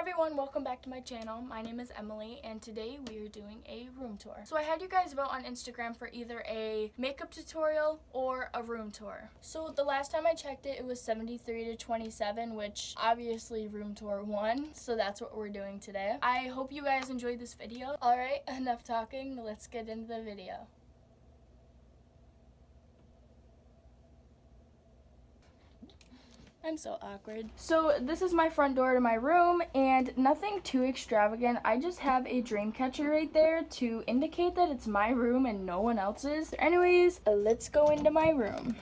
everyone, welcome back to my channel. My name is Emily and today we are doing a room tour. So I had you guys vote on Instagram for either a makeup tutorial or a room tour. So the last time I checked it, it was 73 to 27, which obviously room tour won. So that's what we're doing today. I hope you guys enjoyed this video. Alright, enough talking, let's get into the video. I'm so awkward. So this is my front door to my room, and nothing too extravagant. I just have a dream catcher right there to indicate that it's my room and no one else's. Anyways, let's go into my room.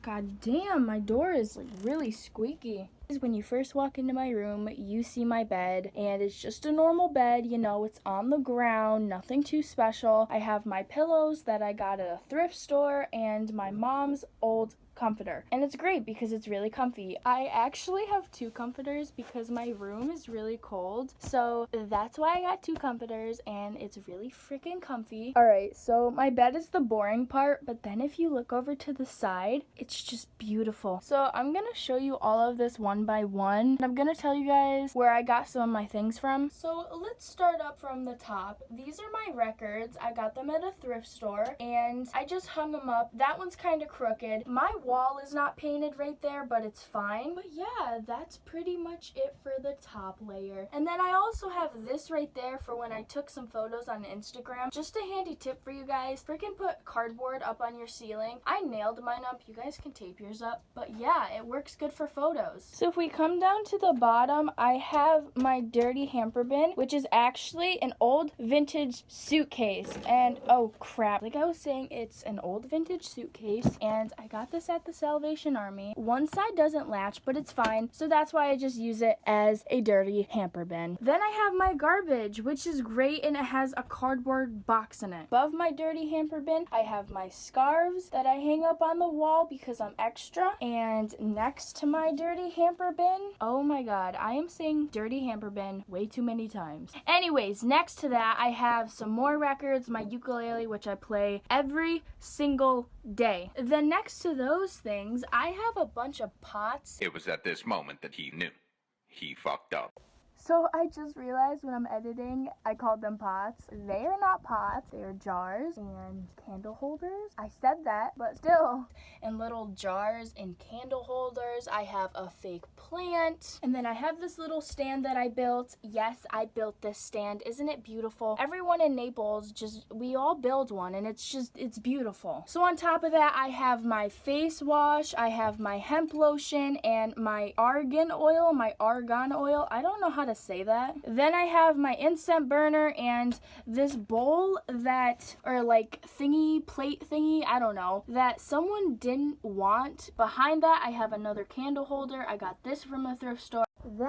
God damn, my door is like really squeaky. When you first walk into my room, you see my bed, and it's just a normal bed, you know, it's on the ground, nothing too special. I have my pillows that I got at a thrift store and my mom's old comforter, and it's great because it's really comfy. I actually have two comforters because my room is really cold, so that's why I got two comforters, and it's really freaking comfy. Alright, so my bed is the boring part, but then if you look over to the side, it's just beautiful. So I'm gonna show you all of this one by one. I'm gonna tell you guys where I got some of my things from. So let's start up from the top. These are my records. I got them at a thrift store and I just hung them up. That one's kind of crooked. My wall is not painted right there, but it's fine. But yeah, that's pretty much it for the top layer. And then I also have this right there for when I took some photos on Instagram. Just a handy tip for you guys. Freaking put cardboard up on your ceiling. I nailed mine up. You guys can tape yours up. But yeah, it works good for photos. So if we come down to the bottom, I have my dirty hamper bin, which is actually an old vintage suitcase. And oh crap, like I was saying, it's an old vintage suitcase, and I got this at the Salvation Army. One side doesn't latch, but it's fine, so that's why I just use it as a dirty hamper bin. Then I have my garbage, which is great, and it has a cardboard box in it. Above my dirty hamper bin, I have my scarves that I hang up on the wall because I'm extra, and next to my dirty hamper bin, oh my god, I am saying dirty hamper bin way too many times. Anyways, next to that, I have some more records, my ukulele, which I play every single day. Then next to those things, I have a bunch of pots. It was at this moment that he knew. He fucked up. So I just realized when I'm editing, I called them pots. They are not pots, they are jars and candle holders. I said that, but still. And little jars and candle holders. I have a fake plant. And then I have this little stand that I built. Yes, I built this stand. Isn't it beautiful? Everyone in Naples, we all build one, and it's beautiful. So on top of that, I have my face wash, I have my hemp lotion, and my argan oil. I don't know how to say that. Then I have my incense burner and this bowl or like plate thingy, I don't know, that someone didn't want. Behind that, I have another candle holder. I got this from a thrift store. Then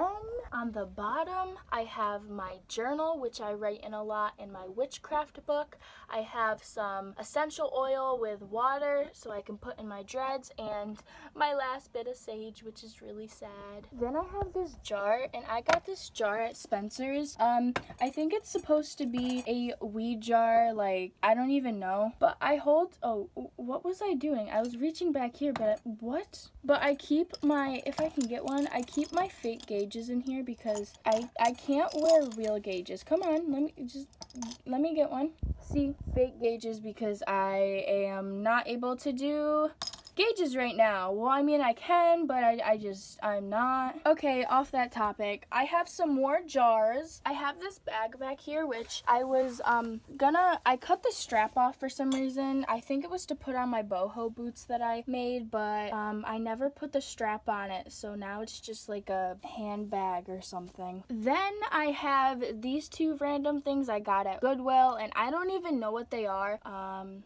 on the bottom, I have my journal, which I write in a lot in my witchcraft book. I have some essential oil with water so I can put in my dreads, and my last bit of sage, which is really sad. Then I have this jar, and I got this jar at Spencer's. I think it's supposed to be a weed jar, like, I don't even know. But what was I doing? I was reaching back here, but what? But I keep if I can get one, I keep my fake gauges in here because I can't wear real gauges. Come on, let me get one. See, fake gauges because I am not able to do gauges right now. Well, I mean, I can, but I'm not. Okay, off that topic, I have some more jars. I have this bag back here, which I was I cut the strap off for some reason. I think it was to put on my boho boots that I made, but I never put the strap on it, so now it's just like a handbag or something. Then I have these two random things I got at Goodwill, and I don't even know what they are.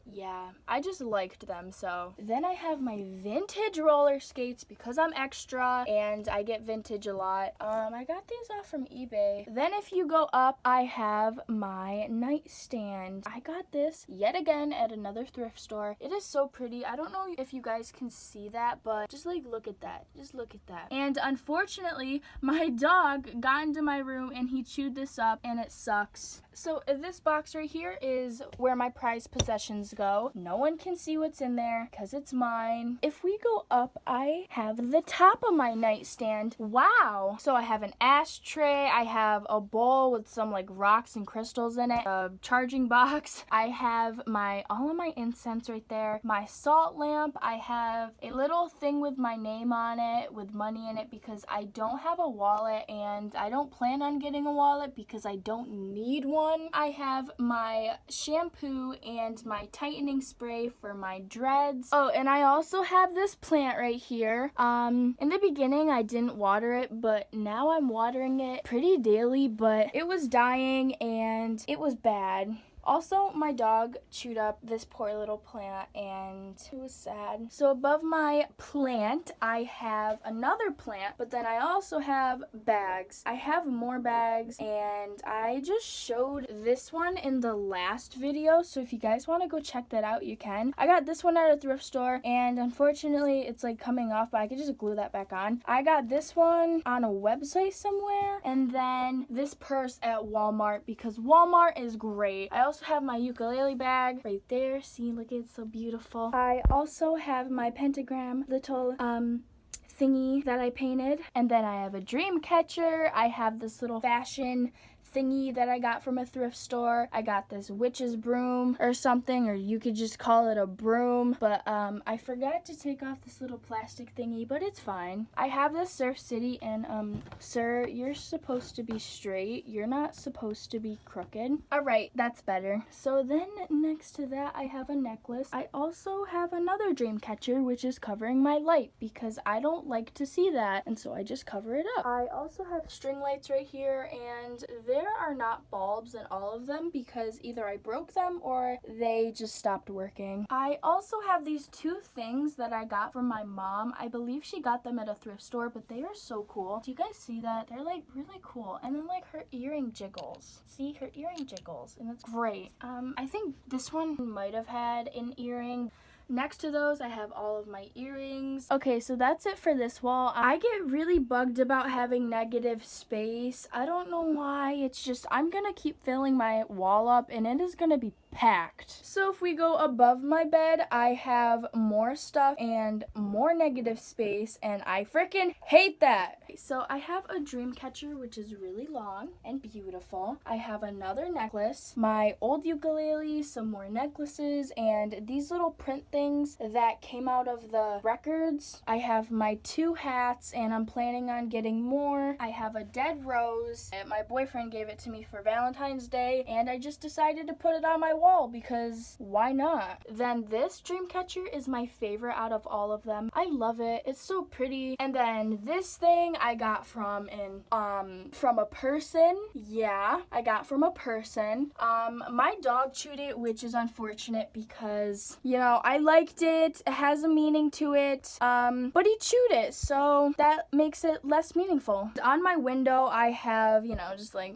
Yeah, I just liked them, so. Then I have my vintage roller skates because I'm extra and I get vintage a lot. I got these off from eBay. Then if you go up, I have my nightstand. I got this yet again at another thrift store. It is so pretty. I don't know if you guys can see that, but just like look at that. Just look at that. And unfortunately, my dog got into my room and he chewed this up and it sucks. So this box right here is where my prized possessions go. No one can see what's in there because it's mine. If we go up, I have the top of my nightstand. Wow. So I have an ashtray. I have a bowl with some like rocks and crystals in it. A charging box. I have all of my incense right there. My salt lamp. I have a little thing with my name on it with money in it because I don't have a wallet and I don't plan on getting a wallet because I don't need one. I have my shampoo and my tightening spray for my dreads. Oh, and I also have this plant right here. In the beginning I didn't water it, but now I'm watering it pretty daily, but it was dying and it was bad. Also, my dog chewed up this poor little plant and it was sad. So above my plant, I have another plant, but then I also have bags. I have more bags and I just showed this one in the last video. So if you guys want to go check that out, you can. I got this one at a thrift store and unfortunately it's like coming off, but I could just glue that back on. I got this one on a website somewhere and then this purse at Walmart because Walmart is great. I also have my ukulele bag right there. See, look, it's so beautiful. I also have my pentagram little thingy that I painted. And then I have a dream catcher. I have this little fashion thingy that I got from a thrift store. I got this witch's broom or something, or you could just call it a broom, but I forgot to take off this little plastic thingy, but it's fine. I have this Surf City and sir, you're supposed to be straight. You're not supposed to be crooked. All right, that's better. So then next to that, I have a necklace. I also have another dream catcher, which is covering my light because I don't like to see that, and so I just cover it up. I also have string lights right here, and there are not bulbs in all of them because either I broke them or they just stopped working. I also have these two things that I got from my mom. I believe she got them at a thrift store, but they are so cool. Do you guys see that? They're like really cool. And then like her earring jiggles. See, her earring jiggles, and it's great. I think this one might have had an earring. Next to those, I have all of my earrings. Okay, so that's it for this wall. I get really bugged about having negative space. I don't know why. It's just, I'm gonna keep filling my wall up and it is gonna be packed. So if we go above my bed, I have more stuff and more negative space, and I freaking hate that. So I have a dream catcher, which is really long and beautiful. I have another necklace, my old ukulele, some more necklaces, and these little print things that came out of the records. I have my two hats, and I'm planning on getting more. I have a dead rose. My boyfriend gave it to me for Valentine's Day, and I just decided to put it on my wall because why not? Then this dream catcher is my favorite out of all of them. I love it. It's so pretty. And then this thing I got from a person. Yeah, I got from a person. My dog chewed it, which is unfortunate because, you know, I liked it. It has a meaning to it. But he chewed it, so that makes it less meaningful. On my window, I have, you know, just like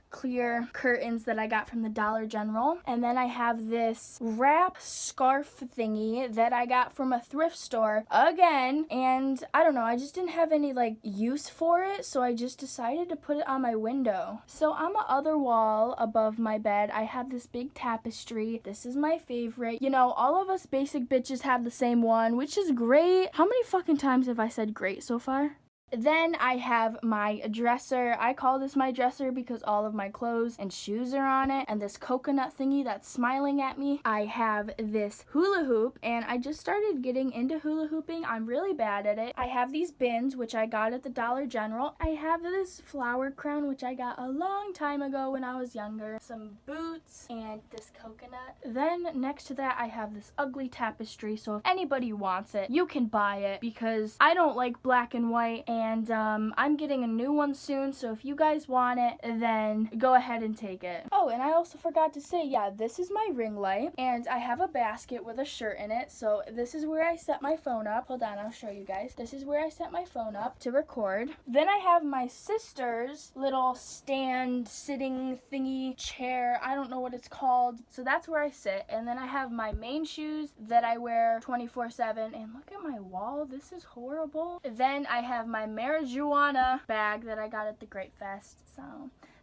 clear curtains that I got from the Dollar General. And then I have this wrap scarf thingy that I got from a thrift store again. And I don't know, I just didn't have any like use for it, so I just decided to put it on my window. So on the other wall above my bed, I have this big tapestry. This is my favorite. You know, all of us basic bitches have the same one, which is great. How many fucking times have I said great so far? Then I have my dresser. I call this my dresser because all of my clothes and shoes are on it, and this coconut thingy that's smiling at me. I have this hula hoop, and I just started getting into hula hooping. I'm really bad at it. I have these bins, which I got at the Dollar General. I have this flower crown, which I got a long time ago when I was younger. Some boots and this coconut. Then next to that, I have this ugly tapestry, so if anybody wants it, you can buy it because I don't like black and white, and I'm getting a new one soon, so if you guys want it, then go ahead and take it. Oh, and I also forgot to say, yeah, this is my ring light, and I have a basket with a shirt in it, so this is where I set my phone up. Hold on, I'll show you guys. This is where I set my phone up to record. Then I have my sister's little stand sitting thingy chair. I don't know what it's called, so that's where I sit. And then I have my main shoes that I wear 24/7, and look at my wall. This is horrible. Then I have my marijuana bag that I got at the Great Fest. So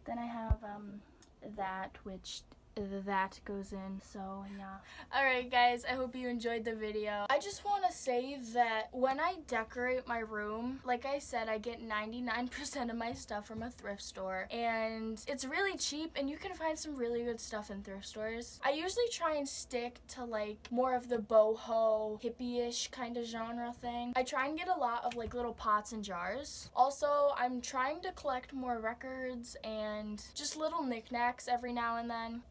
then I have that, which that goes in, so yeah. Alright guys, I hope you enjoyed the video. I just want to say that when I decorate my room, like I said, I get 99% of my stuff from a thrift store, and it's really cheap, and you can find some really good stuff in thrift stores. I usually try and stick to like more of the boho, hippie-ish kind of genre thing. I try and get a lot of like little pots and jars. Also, I'm trying to collect more records and just little knickknacks every now and then.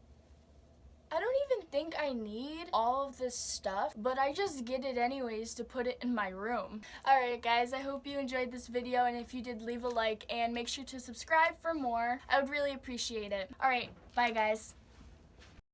I don't even think I need all of this stuff, but I just get it anyways to put it in my room. Alright guys, I hope you enjoyed this video, and if you did, leave a like and make sure to subscribe for more. I would really appreciate it. Alright, bye guys.